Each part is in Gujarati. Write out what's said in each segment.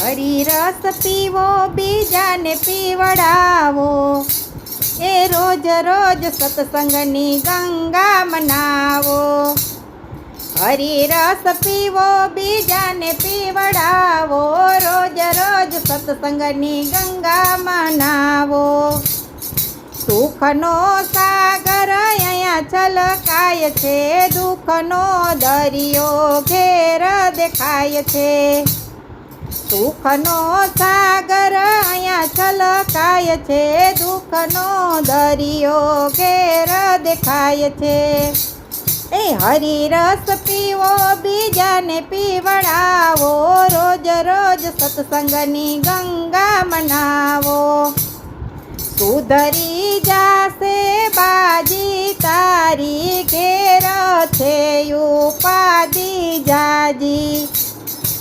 હરિરસ પીવો બીજાને પીવડાવો, એ રોજ રોજ સત્સંગની ગંગા મનાવો. હરિરસ પીવો બીજાને પીવડાવો, રોજ રોજ સત્સંગની ગંગા મનાવો. સુખનો સાગર અહીંયા છલકાય છે, દુઃખનો દરિયો ઘેર દેખાય છે. સુખનો સાગર અહીંયા છલકાય છે, દુઃખનો દરિયો ઘેર દેખાય છે. એ હરિરસ પીવો બીજાને પીવડાવો, રોજ રોજ સત્સંગની ગંગા મનાવો. સુધરી જાશે બાજી તારી, ઘેર છે ઉપાધિ જાજી.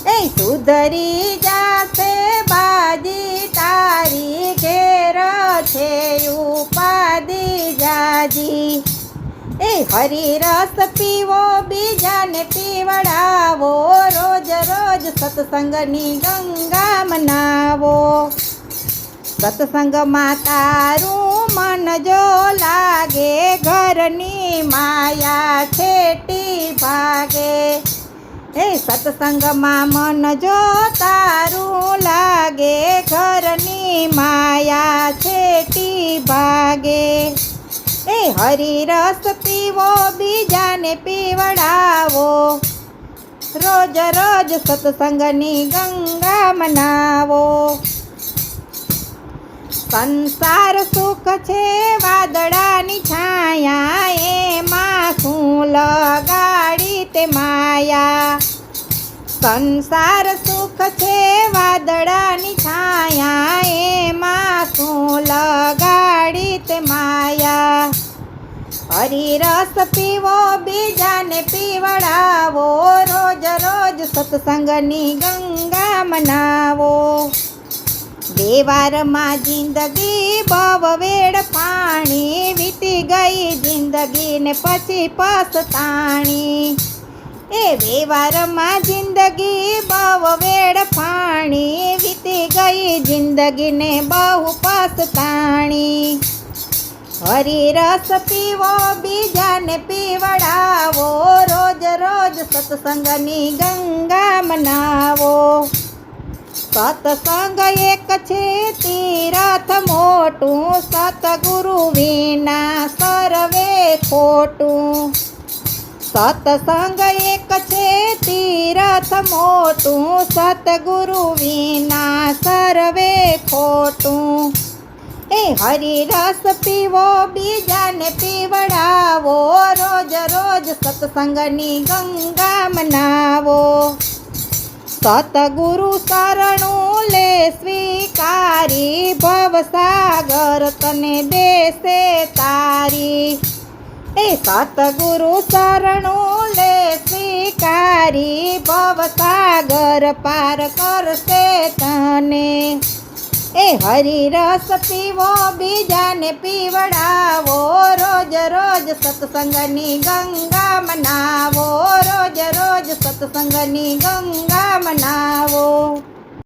એ સુધરી જાશે બાજી તારી, ઘેર છે ઉપાધિ જાજી. એ હરિરસ પીવો બીજાને પીવડાવો, રોજ રોજ સત્સંગની ગંગા મનાવો. સત્સંગમાં તારું મન જો લાગે, ઘરની માયા છેટી ભાગે. એ સત્સંગમાં મન જો તારું લાગે, ઘરની માયા છેટી ભાગે. એ હરિરસ પીવો બીજાને પીવડાવો, રોજ રોજ સત્સંગની ગંગા મનાવો. સંસાર સુખ છે વાદળાની છાયા, એમાં શું લગાડી તે માયા. સંસાર સુખ છે વાદળાની છાયા, એમાં શું લગાડી તે માયા. હરિરસ પીવો બીજાને પીવડાવો, રોજ રોજ સત્સંગની ગંગા મનાવો. વ્યવહારમાં જિંદગી બહુ વેડ પાણી, વીતી ગઈ જિંદગીને પછી પછતાણી. એ વ્યવહારમાં જિંદગી બહુ વેડ પાણી, વીતી ગઈ જિંદગીને બહુ પછતાણી. હરિરસ પીવો બીજાને પીવડાવો, રોજ રોજ સત્સંગની ગંગા મનાવો. સત્સંગ એક છે તીરથ મોટું, સતગુરુ વિના સર્વે ખોટું. સત્સંગ એક છે તીરથ મોટું, સતગુરુ વિના સર્વે ખોટું. એ હરિરસ પીવો બીજાને પીવડાવો, રોજ રોજ સત્સંગની ગંગા મનાવો. સતગુરુ શરણું લે સ્વીકારી, ભવસાગર તને દેશે તારી. એ સતગુરુ શરણું લે સ્વીકારી, ભવસાગર પાર કરશે તને. એ હરિરસ પીવો બીજાને પીવડાવો, રોજ રોજ સત્સંગની ગંગા મનાવો, રોજ રોજ સત્સંગની ગંગા મનાવો.